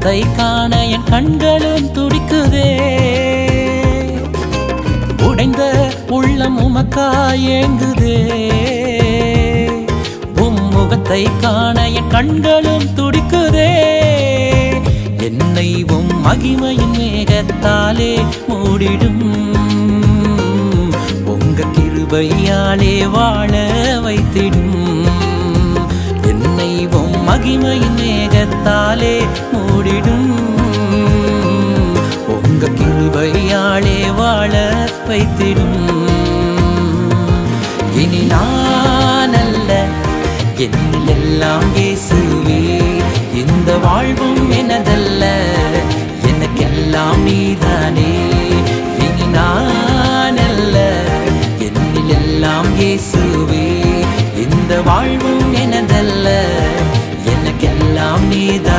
முகத்தை காண என் கண்களும் துடிக்குதே. உடைந்த உள்ளம் உமக்காய் ஏங்குதே. முகத்தை காண என் கண்களும் துடிக்குதே. என்னை மகிமையின் மேகத்தாலே மூடிடும். உங்க கிருபையாலே வாழ வைத்திடும். என்னை மகிமையின் மேகத்தாலே மூடிடும். உங்க கிருபையாலே வாழ வைத்திடும். இனி நான் அல்ல, என்னில் எல்லாம் இயேசுவே. இந்த வாழ்வும் எனதல்ல, எனக்கெல்லாம் நீதானே. இனி நான் அல்ல, என்னில் எல்லாம் இயேசுவே. இந்த வாழ்வும் எனதல்ல, எனக்கெல்லாம் நீதான்.